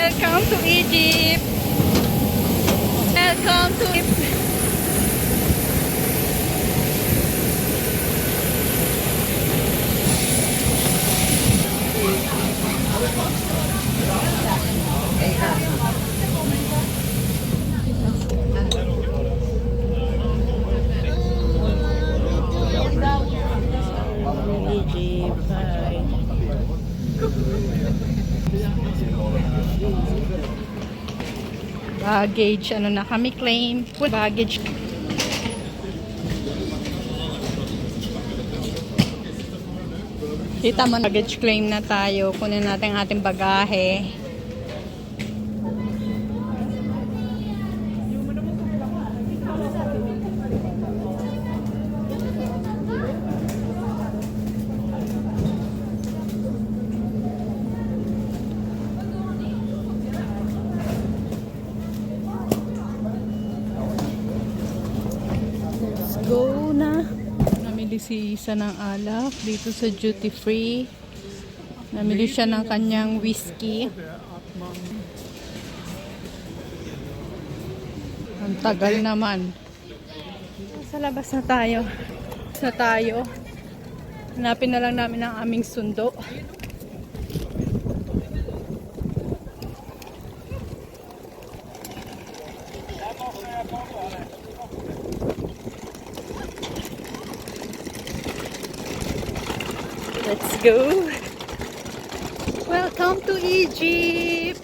Welcome to Egypt. Welcome to Egypt. Egypt. Bye. Baggage, ano na kami claim. Baggage. Kita mo, baggage claim na tayo. Kunin natin ang ating bagahe. Go na. Namili si Isa ng alak dito sa duty free. Namili siya ng kanyang whiskey. Ang tagal naman. Sa labas na tayo. Hanapin na lang namin ang aming sundo. Let's go. Welcome to Egypt.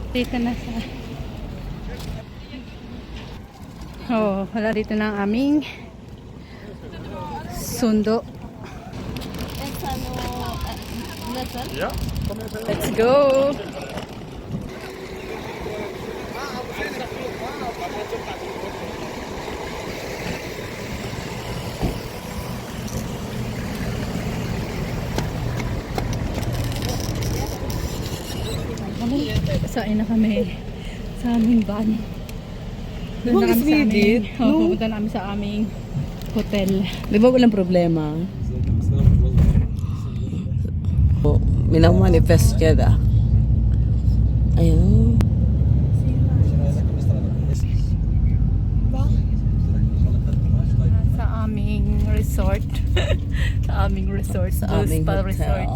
Dito na sa wala dito na ang aming sundo. Let's go. Kasain na kami sa aming van. Doon na kami sa aming, pupunta namin sa aming hotel. Di ba walang problema? Minamanifest ka da. Ayun. Sa aming resort. Sa aming resort. Sa aming Spa hotel. resort.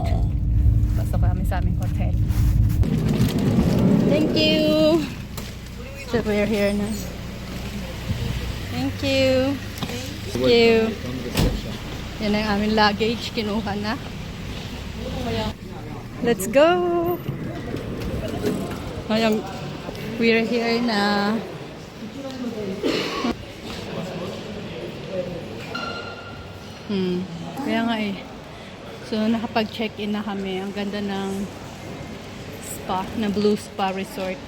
Pasok kami sa aming hotel. Thank you. So we're here na. Thank you. Thank you. Yan ang aming luggage. Kinuha na. Let's go. Ayun, we're here na. Kaya nga eh. So nakapag-check-in na kami. Ang ganda ng spa, na Blue Spa Resort.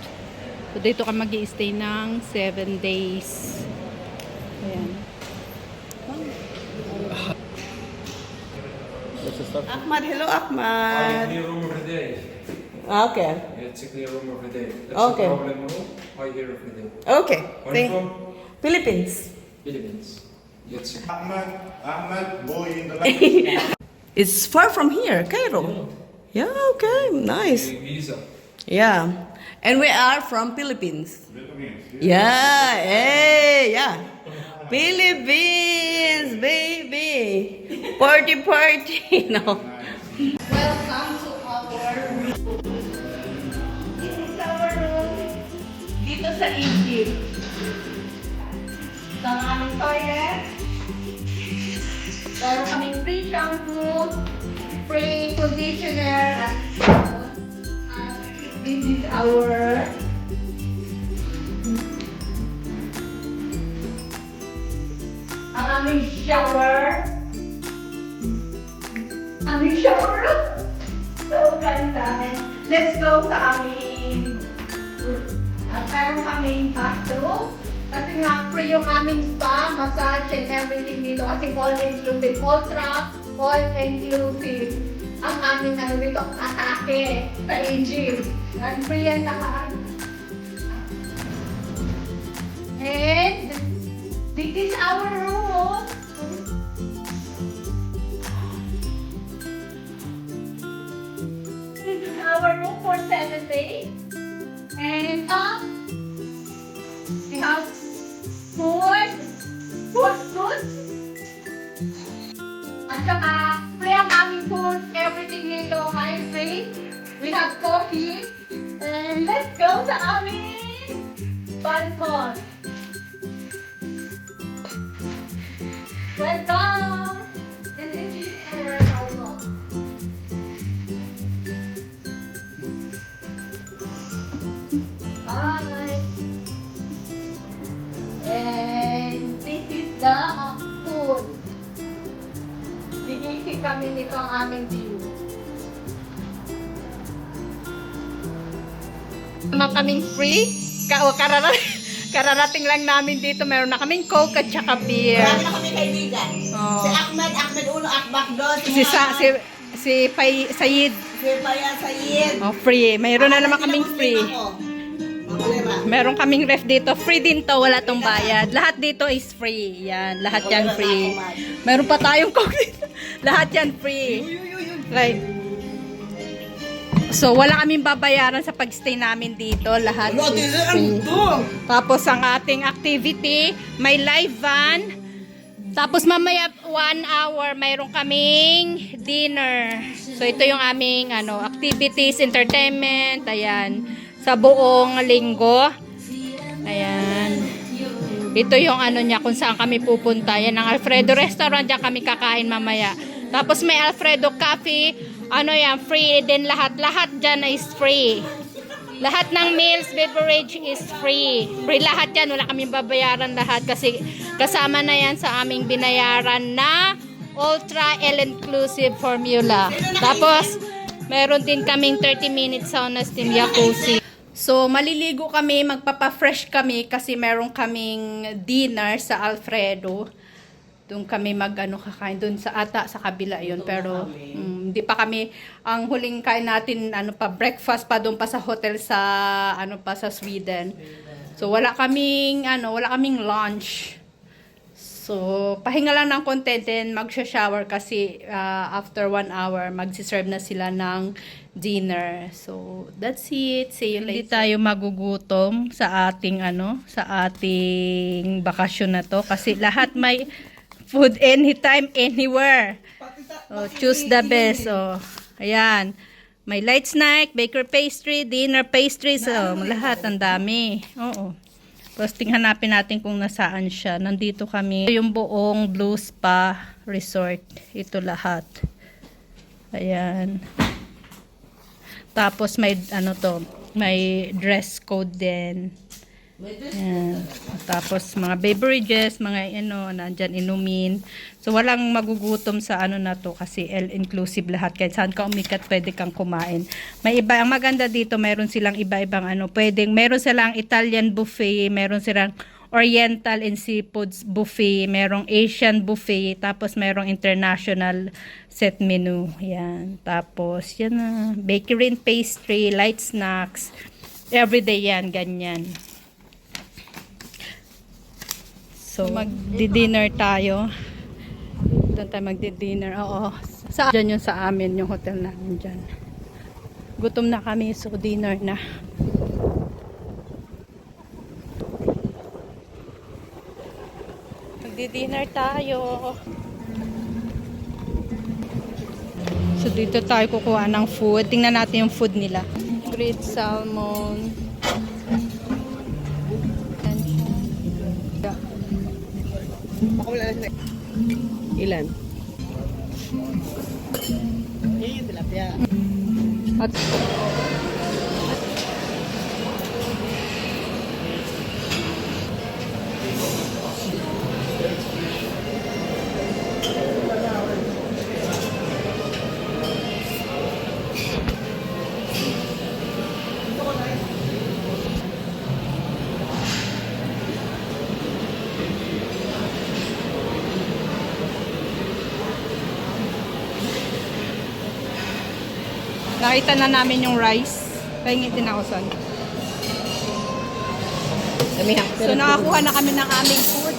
So dito ka mag-i-stay ng 7 days. Ayan. Ahmad, hello Ahmad. Clear room of the day. Okay. It's a clear room of the day. That's Okay. the problem room. I hear of the day. Okay. Where you from? Philippines. Philippines. Let's see. Ahmed, boy in the light. It's far from here, Cairo. Yeah, okay. Nice. Visa. Yeah. And we are from Philippines. Yeah, hey, yeah. Philippines, baby. Party, party. No. Welcome to our room. This is our room dito sa Egypt. Ito ang aming toilet. Meron kaming free shampoo, free conditioner, at this is our ang aming shower. Aming shower. So, ganda. Let's go sa aming at meron kaming bathroom. Kasi nga free yung aming spa, massage and everything dito. Kasi all inclusive, all inclusive. Ang aming ano dito, atake sa Egypt. And free yan lahat. And this is our room. lemonade. And we have food. Food. At saka, free ang aming food. Everything nito ay free. We have coffee. And let's go sa aming balcony. Welcome! And this is our balcony. Hi! And this is the food. Bigyan kami nito ang aming view. Naman kaming free. Kararating lang namin dito. Meron na kaming Coke at saka beer. Marami na kami kaibigan. Oh. Si Ahmed Uno, Akbak doon. Si Sayid. Si Bayan Sayid. Oh, free. Mayroon na naman kaming free. Mamalera. Meron kaming ref dito. Free din to. Wala tong bayad. Lahat dito is free. Yan. Lahat yan free. Meron pa tayong Coke dito. Lahat yan free. Like, so, wala kaming babayaran sa pagstay namin dito. Lahat is free. Tapos, ang ating activity, may live van. Tapos, mamaya 1 hour, mayroon kaming dinner. So, ito yung aming activities, entertainment. Ayan. Sa buong linggo. Ayan. Ito yung niya, kung saan kami pupunta. Yan ang Alfredo Restaurant. Diyan kami kakain mamaya. Tapos, may Alfredo Cafe. Yan, free din lahat. Lahat dyan is free. Lahat ng meals, beverage is free. Free lahat yan. Wala kaming babayaran lahat kasi kasama na yan sa aming binayaran na Ultra All-Inclusive Formula. Tapos, meron din kaming 30 minutes sauna steam jacuzzi. So, maliligo kami, magpapa-fresh kami kasi meron kaming dinner sa Alfredo. Doon kami kakain doon sa kabila yon, pero hindi pa kami ang huling kain natin breakfast pa doon pa sa hotel sa sa Sweden. So wala kaming lunch. So pahinga lang ng content and magsha-shower kasi after 1 hour magsi-serve na sila ng dinner. So that's it. See you later. Hindi tayo magugutom sa ating sa ating bakasyon na to kasi lahat may food anytime, anywhere. Oh, choose the best. Oh, ayan. May light snack, baker pastry, dinner pastries. Oh, lahat. Ang dami. Oo. Posting hanapin natin kung nasaan siya. Nandito kami. Ito yung buong Blue Spa Resort. Ito lahat. Ayan. Tapos may may dress code din. Ayan. Tapos mga beverages, mga nandyan inumin. So walang magugutom sa na to kasi all-inclusive lahat. Kahit saan ka umikat, pwede kang kumain. May iba, ang maganda dito, meron silang iba-ibang meron silang Italian buffet, meron silang Oriental and Seafoods buffet, merong Asian buffet, tapos merong international set menu. Yan. Tapos yan na, bakery and pastry, light snacks. Everyday yan, ganyan. So, magdi-dinner tayo. Doon tayo magdi-dinner. Oo. Diyan yung sa amin, yung hotel namin dyan. Gutom na kami, so dinner na. Magdi-dinner tayo. So, dito tayo kukuha ng food. Tingnan natin yung food nila. Grilled salmon. Ilan? At nakita na namin yung rice. Pahingi din ako son. So nakakuha na kami ng aming food.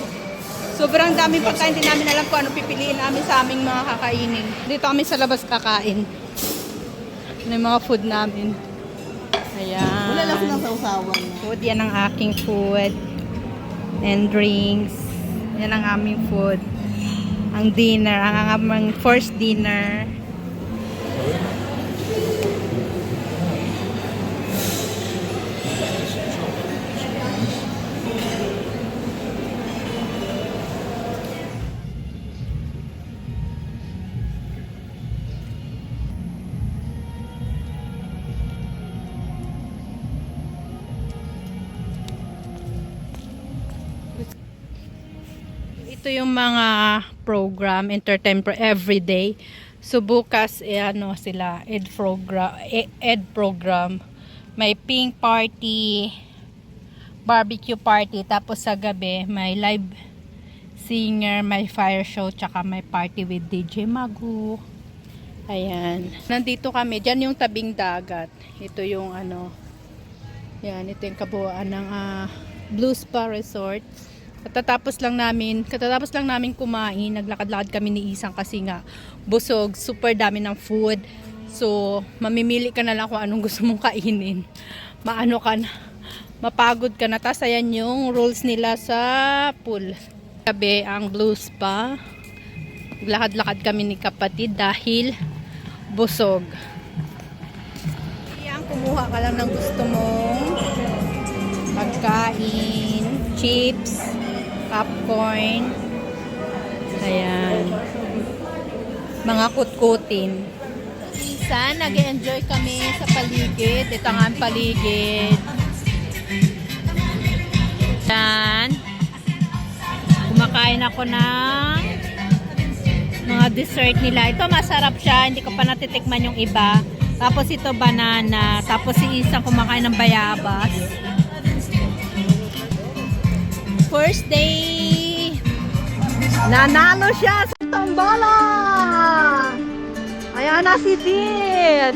Sobrang daming pagkain, hindi namin alam kung ano pipiliin namin sa aming mga kakainin. Dito kami sa labas kakain. Ano yung mga food namin. Ayan. Wala lang silang sausawan. Food, yan ang aking food. And drinks. Yan ang aming food. Ang dinner, ang aming first dinner. Ito yung mga program, entertainment everyday. So bukas ano sila, ed program. May pink party, barbecue party, tapos sa gabi may live singer, may fire show, tsaka may party with DJ Magu. Ayan. Nandito kami, diyan yung tabing dagat. Ito yung ano. Yan, ito yung kabuuan ng Blue Spa Resort. Katatapos lang namin kumain, naglakad-lakad kami ni Isang kasi nga busog, super dami ng food. So, mamimili ka na lang kung anong gusto mong kainin. Maano ka na, mapagod ka na. Tas ayan yung rules nila sa pool. Gabi ang Blue Spa. Naglakad-lakad kami ni kapatid dahil busog. Ayan, kumuha ka lang ng gusto mong pagkain, chips, popcorn, ayan, mga kutkutin. Minsan, nag-enjoy kami sa paligid. Ito nga ang paligid. Ayan. Kumakain ako ng mga dessert nila. Ito masarap siya, hindi ko pa natitikman yung iba. Tapos ito banana, tapos si Isang kumakain ng bayabas. First day, nanalo siya sa tambala. Ayan na si Tit.